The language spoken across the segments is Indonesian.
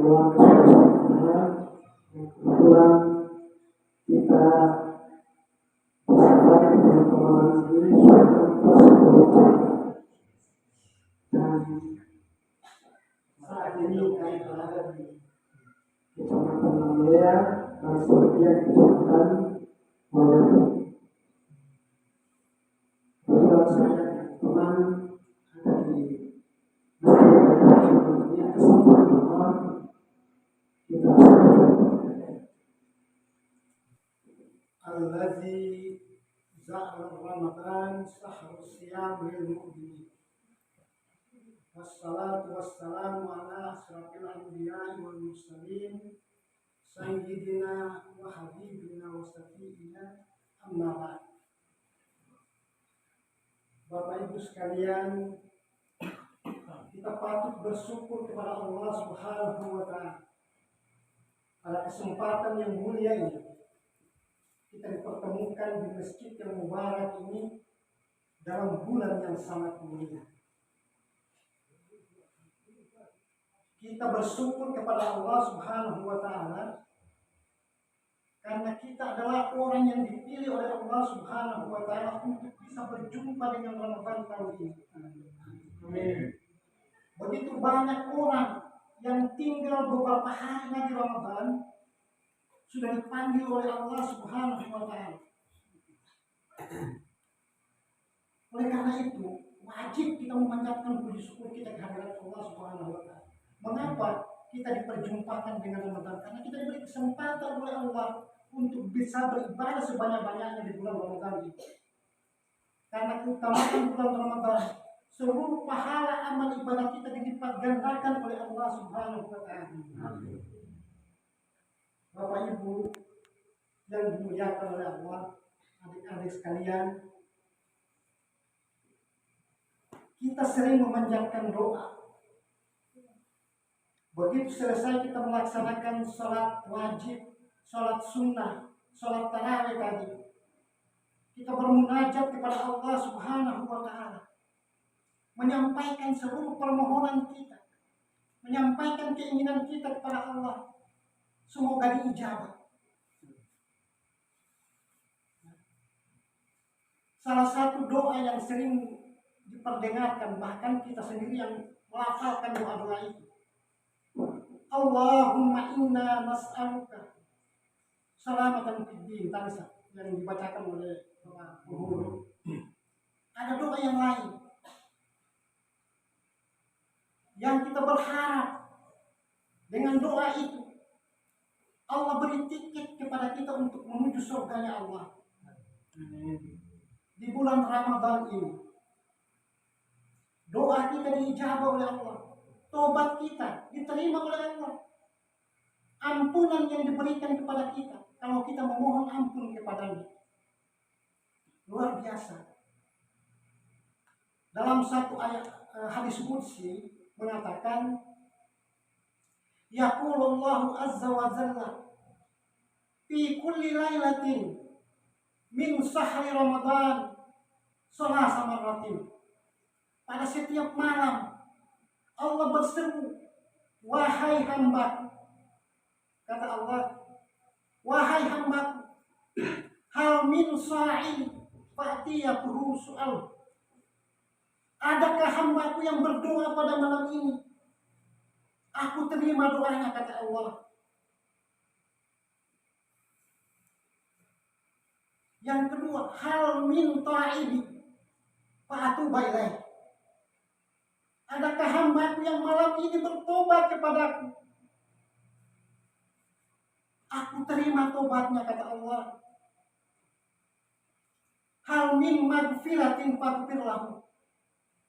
Allah SWT yang kebetulan kita bersama di bulan Ramadan sendiri sudah hampir 10 dan saat ini kami berada di Kecamatan Lambea dan sebagian Kecamatan Maluku. Kebetulan saya dan teman ada di masjid yang kesempatan Allah kita Alladzi ja'ala Ramadan syahrul siyam lil mu'minin. Wassalatu wassalamu ala asyrafil anbiya'i wal mursalin sayyidina wa habibina wa syafi'ina amma ba'd. Bapak Ibu sekalian, kita patut bersyukur kepada Allah Subhanahu wa taala pada kesempatan yang mulia ini. Kita dipertemukan di masjid yang mubarak ini dalam bulan yang sangat mulia. Kita bersyukur kepada Allah Subhanahu wa taala karena kita adalah orang yang dipilih oleh Allah Subhanahu wa taala untuk bisa berjumpa dengan Ramadan tahun ini. Amin. Begitu banyak orang yang tinggal beberapa hari lagi Ramadan sudah dipanggil oleh Allah Subhanahu wa taala. Oleh karena itu, wajib kita memanjatkan puji syukur kita kehadirat Allah Subhanahu wa taala. Mengapa kita diperjumpakan dengan Ramadan? Karena kita diberi kesempatan oleh Allah untuk bisa beribadah sebanyak-banyaknya di bulan Ramadan ini. Karena keutamaan bulan Ramadan, seluruh pahala amal ibadah kita dilipat gandakan oleh Allah Subhanahu wa taala. Bapak Ibu yang dimuliakan oleh Allah, adik-adik sekalian, kita sering memanjatkan doa. Begitu selesai kita melaksanakan sholat wajib, sholat sunnah, sholat tarawih tadi, kita bermunajat kepada Allah Subhanahu wa taala, menyampaikan seluruh permohonan kita, menyampaikan keinginan kita kepada Allah. Semoga diijabah. Salah satu doa yang sering diperdengarkan, bahkan kita sendiri yang melafalkan doa-doa itu, Allahumma inna nas'aluka salamatan fid din, yang dibacakan oleh guru. Ada doa yang lain yang kita berharap dengan doa itu Allah beri tiket kepada kita untuk menuju surganya Allah di bulan Ramadan ini. Doa kita diijabah oleh Allah, tobat kita diterima oleh Allah, ampunan yang diberikan kepada kita kalau kita memohon ampun kepadanya. Luar biasa. Dalam satu ayat hadis qudsi mengatakan, yaqulullahu azza wa jalla fi kulli lailatin min sahri Ramadan salasa marratin. Pada setiap malam Allah berseru, wahai hambaku, kata Allah, wahai hambaku, hal min sa'i fa'tiyakuhu su'al. Adakah hambaku yang berdoa pada malam ini? Aku terima doanya, kata Allah. Yang kedua, hal min ta'ibi fa'atuba ilaih. Adakah hambaku yang malam ini bertobat kepadaku? Aku terima tobatnya, kata Allah. Hal min magfiratin faghfir lahu.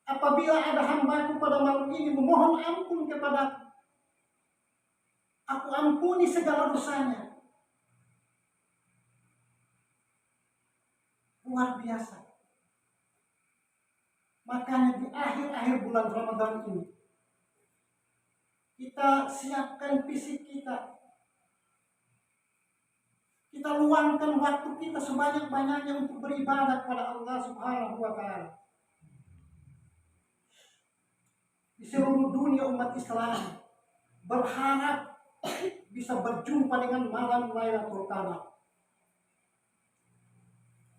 Apabila ada hambaku pada malam ini memohon ampun kepadaku, aku ampuni segala dosanya. Luar biasa. Makanya di akhir-akhir bulan Ramadan ini, kita siapkan fisik kita. Kita luangkan waktu kita sebanyak-banyaknya untuk beribadah kepada Allah Subhanahu wa taala. Di seluruh dunia umat Islam berharap bisa berjumpa dengan malam Lailatul Qadar.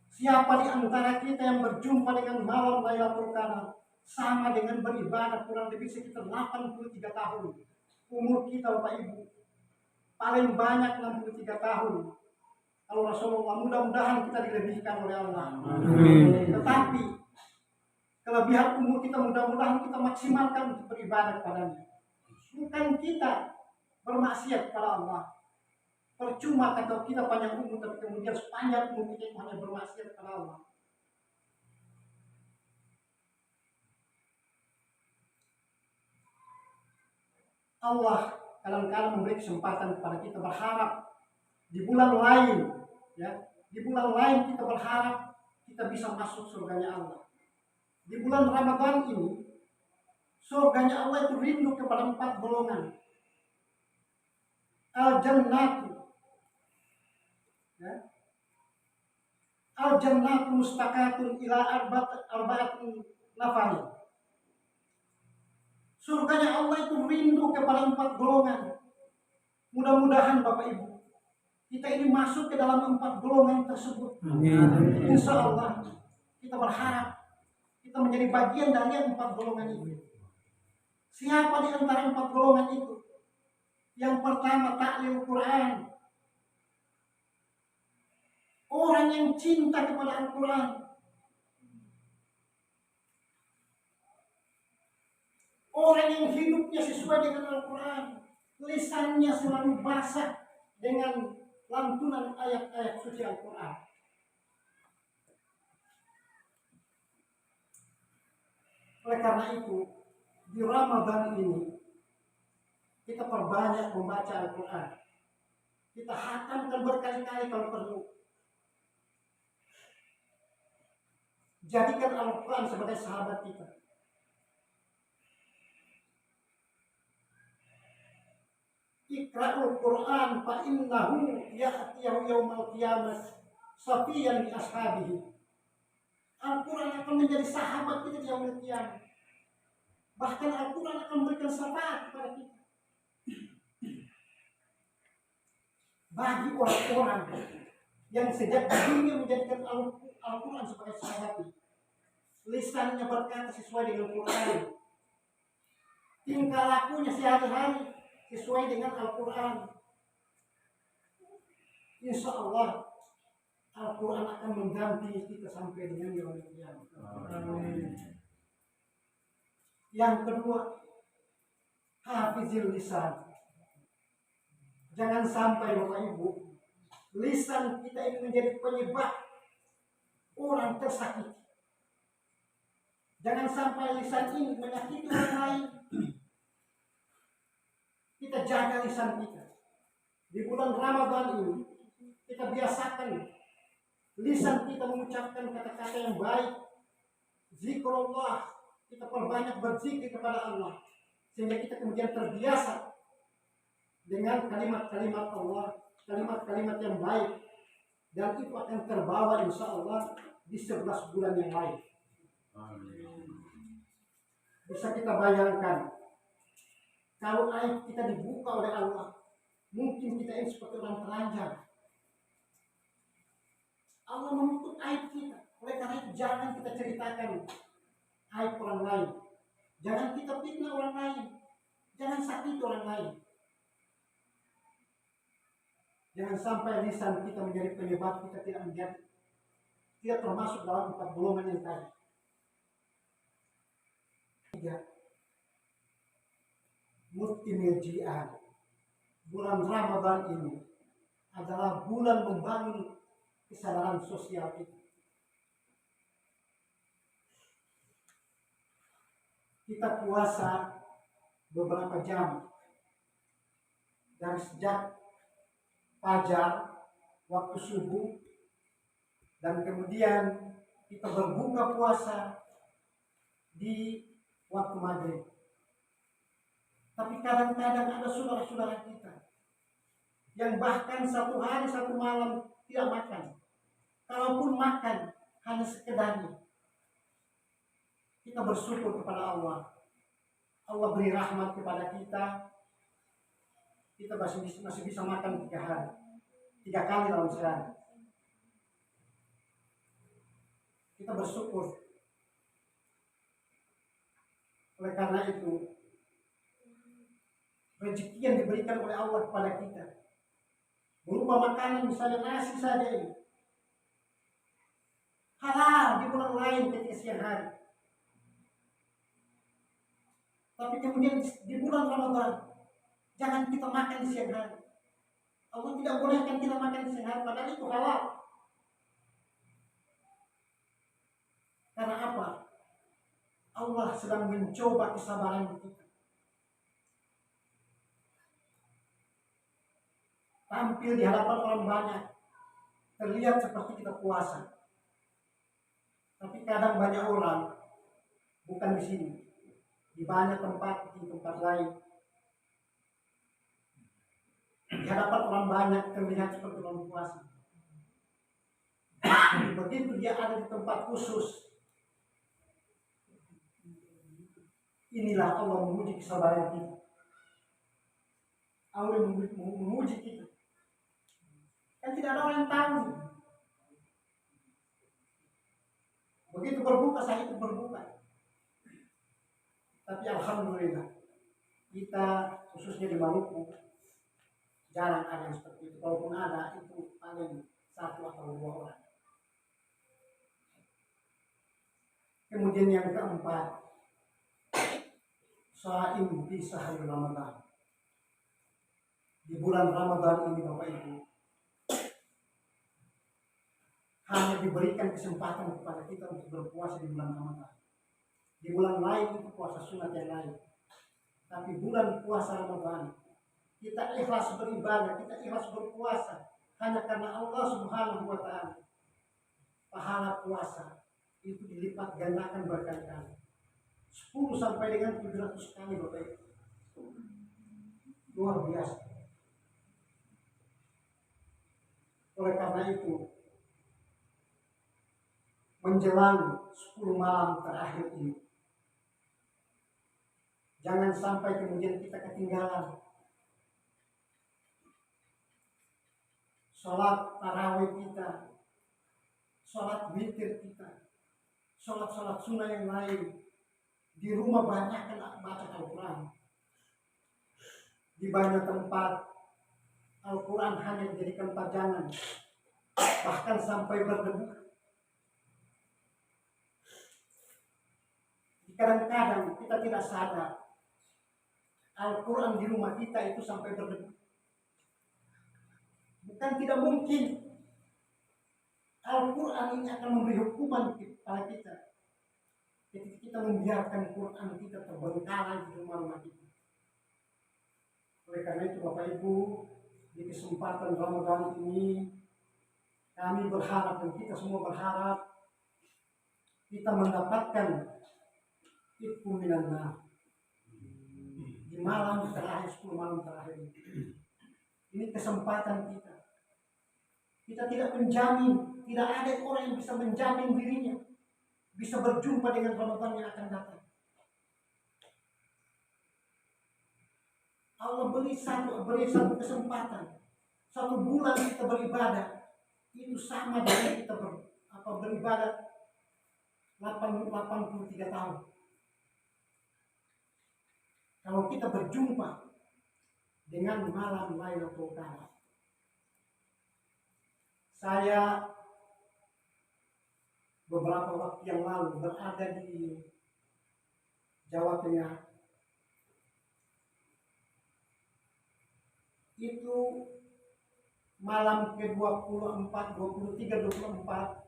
Siapa di antara kita yang berjumpa dengan malam Lailatul Qadar sama dengan beribadah kurang lebih sekitar 83 tahun. Umur kita Bapak Ibu paling banyak 63 tahun. Kalau Rasulullah, mudah-mudahan kita dilebihkan oleh Allah. Tetapi kelebihan umur kita mudah-mudahan kita maksimalkan untuk beribadah kepadanya. Bukan kita bermaksiat kepada Allah. Percuma kata kita panjang umur, tapi kemudian sepanjang umur kita hanya bermaksiat kepada Allah. Allah kadang-kadang memberi kesempatan kepada kita berharap di bulan lain, ya, di bulan lain kita berharap kita bisa masuk surganya Allah. Di bulan Ramadan ini, surganya Allah itu rindu kepada 4 golongan. Al-Jannatu, ya. Al-Jannatu mustaqatun ila arba'atin nafari. Surganya Allah itu rindu kepada 4 golongan. Mudah-mudahan Bapak Ibu, kita ini masuk ke dalam 4 golongan tersebut. Insya Allah kita berharap kita menjadi bagian dari 4 golongan itu. Siapa di antara 4 golongan itu? Yang pertama, ta'lil Quran. Orang yang cinta kepada Al-Quran. Orang yang hidupnya sesuai dengan Al-Quran. Lisannya selalu basah dengan lantunan ayat-ayat suci Al-Quran. Oleh karena itu, di Ramadan ini kita perbanyak membaca Al-Quran. Kita khatamkan berkali-kali kalau perlu. Jadikan Al-Quran sebagai sahabat kita. Iqra'ul Quran fa innahu ya'tiyahu yaumal qiyamah safiyan li ashabihi. Al-Quran akan menjadi sahabat kita di yaumul qiyamah. Bahkan Al-Quran akan memberikan syafaat kepada kita. Bagi orang-orang yang sejak dunia menjadikan Al-Quran sebagai sahabat, lisannya berkata sesuai dengan Al-Quran, tingkah lakunya sehari-hari sesuai dengan Al-Quran. Insya Allah Al-Quran akan mendampingi kita sampai dengan yaumul qiyamah. Yang kedua, hafizil lisan. Jangan sampai Bapak Ibu, lisan kita ini menjadi penyebab orang tersakiti. Jangan sampai lisan ini menyakiti orang lain. Kita jaga lisan kita. Di bulan Ramadan ini, kita biasakan lisan kita mengucapkan kata-kata yang baik. Zikrullah, kita perbanyak berzikir kepada Allah. Sehingga kita kemudian terbiasa dengan kalimat-kalimat Allah, kalimat-kalimat yang baik. Dan itu akan terbawa insya Allah di 11 bulan yang lain. Bisa kita bayangkan, kalau aib kita dibuka oleh Allah, mungkin kita ini seperti orang telanjang. Allah menutup aib kita. Oleh karena itu jangan kita ceritakan aib orang lain. Jangan kita fitnah orang lain. Jangan sakiti orang lain. Jangan sampai lisan kita menjadi penyebab kita tidak termasuk dalam 4 golongan yang tadi. 3. Mutimil ji'an. Bulan Ramadan ini adalah bulan membangun kesadaran sosial kita. Kita puasa beberapa jam dari sejak fajar, waktu subuh, dan kemudian kita berbuka puasa di waktu maghrib. Tapi kadang-kadang ada saudara-saudara kita yang bahkan 1 hari 1 malam tidak makan. Kalaupun makan, hanya sekedarnya. Kita bersyukur kepada Allah. Allah beri rahmat kepada kita. kita masih bisa makan 3 kali dalam sehari. Kita bersyukur. Oleh karena itu, rezeki yang diberikan oleh Allah kepada kita berupa makanan, misalnya nasi saja ini, halal di bulan lain ketika siang hari. Tapi kemudian di bulan Ramadan, jangan kita makan di siang hari. Allah tidak bolehkan kita makan di siang hari, padahal itu halal. Karena apa? Allah sedang mencoba kesabaran kita. Tampil di hadapan orang banyak, terlihat seperti kita puasa. Tapi kadang banyak orang, bukan di sini, di banyak tempat, di tempat lain, di hadapan orang banyak terlihat seperti orang puasa. Begitu dia ada di tempat khusus, inilah Allah menguji kesabaran kita. Allah menguji kita. Kan tidak ada orang yang tahu. Begitu berbuka, saya itu berbuka. Tapi alhamdulillah, kita khususnya di Maluku jarang ada yang seperti itu. Kalaupun ada, itu paling 1 atau 2 orang. Kemudian yang keempat, shaim fi sahri Ramadan. Di bulan Ramadan ini Bapak Ibu, hanya diberikan kesempatan kepada kita untuk berpuasa di bulan Ramadan. Di bulan lain itu puasa sunat yang lain. Tapi bulan puasa Ramadan, kita ikhlas beribadah, kita ikhlas berpuasa hanya karena Allah Subhanahu wa Ta'ala. Pahala puasa itu dilipat gandakan berkali-kali, 10 sampai dengan 700 kali Bapak Ibu. Luar biasa. Oleh karena itu, menjelang 10 malam terakhir ini, jangan sampai kemudian kita ketinggalan sholat tarawih kita, sholat witir kita, sholat sunnah yang lain. Di rumah banyak kan baca Al-Quran. Di banyak tempat Al-Quran hanya dijadikan pajangan, bahkan sampai berdebu. Kadang-kadang kita tidak sadar Al-Quran di rumah kita itu sampai berdebu. Bukan tidak mungkin Al-Quran ini akan memberi hukuman kepada kita ketika kita membiarkan Quran kita terbengkalai di rumah-rumah kita. Oleh karena itu Bapak Ibu, di kesempatan Ramadan ini kami berharap dan kita semua berharap kita mendapatkan itqu minan nar di malam terakhir, 10 malam terakhir ini. Ini kesempatan kita. Kita tidak menjamin, tidak ada orang yang bisa menjamin dirinya bisa berjumpa dengan Ramadan yang akan datang. Allah beri satu kesempatan, 1 bulan kita beribadah itu sama dengan kita beribadah 83 tahun. Kalau kita berjumpa dengan malam Lailatul Qadar. Saya beberapa waktu yang lalu berada di Jawa Tengah. Itu malam ke-24, 23, 24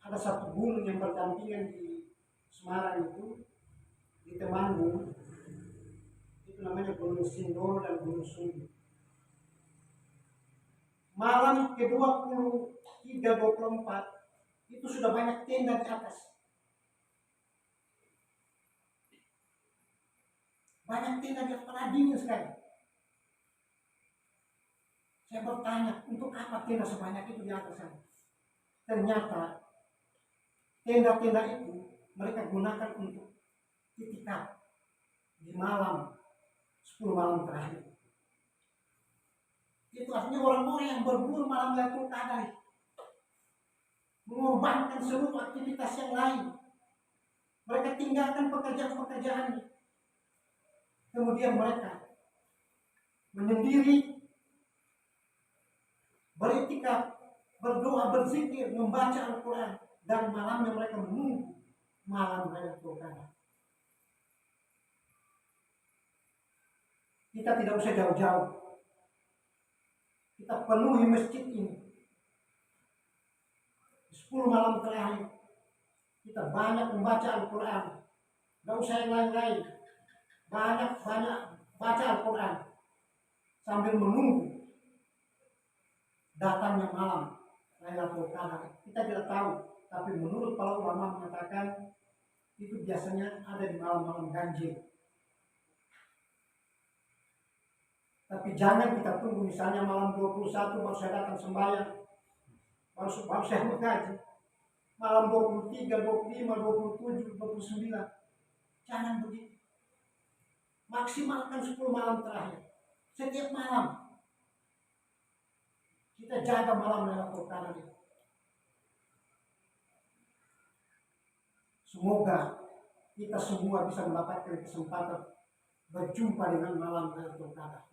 ada satu gunung yang berdampingan di Semarang itu, di Temanggung. Itu namanya Gunung Sindoro dan Gunung Sumbi. Malam ke-23, 24 itu sudah banyak tenda di atas. Banyak tenda di atas, karena dingin sekali. Saya bertanya, untuk apa tenda sebanyak itu di atas sana? Ternyata tenda-tenda itu mereka gunakan untuk itikaf di malam 10 malam terakhir. Itu artinya orang-orang yang berburu malam Lailatul Qadar, mengorbankan seluruh aktivitas yang lain. Mereka tinggalkan pekerjaan-pekerjaannya. Kemudian mereka menyendiri, beriktikaf, berdoa, berzikir, membaca Al-Quran, dan malamnya mereka menunggu malam Lailatul Qadar. Kita tidak usah jauh-jauh. Kita penuhi masjid ini. 10 malam terakhir kita banyak membaca Al-Quran. Tidak usah yang lain-lain. Banyak-banyak baca Al-Quran sambil menunggu datangnya malam Lailatul Qadar. Kita tidak tahu, tapi menurut para ulama mengatakan itu biasanya ada di malam-malam ganjil. Tapi jangan kita tunggu misalnya malam 21 baru saya datang sembahyang, baru saya mengaji. Malam 23, 25, 27, 29. Jangan begitu. Maksimalkan 10 malam terakhir. Setiap malam kita jaga malam Lailatul Qadar itu. Semoga kita semua bisa mendapatkan kesempatan berjumpa dengan malam Lailatul Qadar.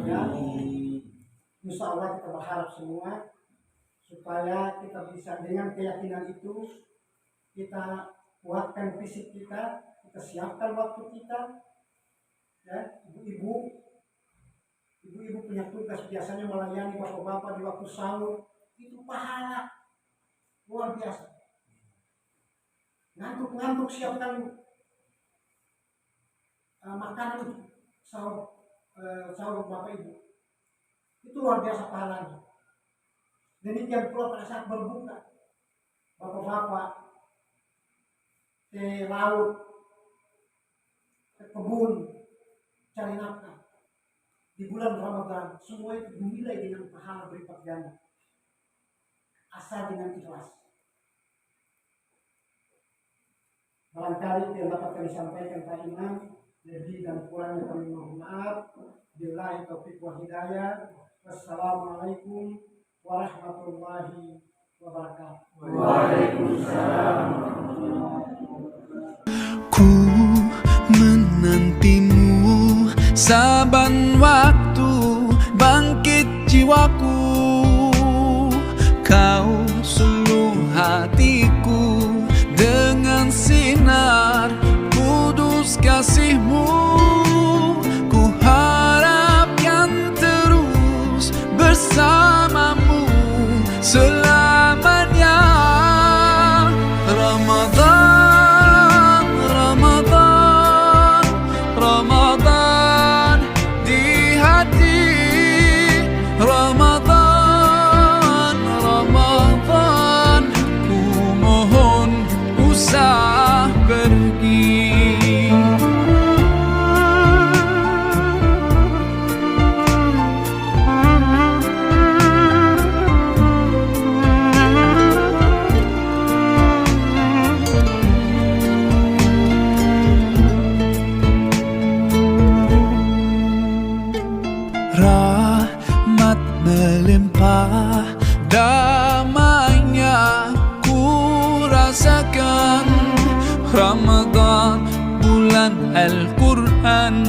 Ya, insya Allah kita berharap semua supaya kita bisa dengan keyakinan itu kita kuatkan fisik kita siapkan waktu kita. Ya, ibu-ibu punya tugas biasanya melayani bapak-bapak di waktu sahur, itu pahala luar biasa. Ngantuk siapkan makanan sahur bapak ibu, itu luar biasa pahalanya. Demikian pula pada saat berbuka, bapak-bapak ke laut, ke kebun, cari nafkah di bulan Ramadan, semua itu dinilai dengan pahala berlipat ganda, asal dengan ikhlas. Barangkali itu yang dapat kami sampaikan Pak Imam. Lebih dan kurangnya kami mohon maaf. Billahi taufiq wal hidayah. Wassalamualaikum warahmatullahi wabarakatuh. Waalaikumsalam. Ku menantimu saban waktu, bangkit jiwaku. Kau suluh hatiku dengan sinar kudus kasihmu. Ku harapkan terus bersamamu selamanya. Ramadan, Ramadan, Ramadan di hati. Ramadan, Ramadan, ku mohon usah pergi. Rahmat melimpah, damainya ku rasakan. Ramadan bulan Al-Quran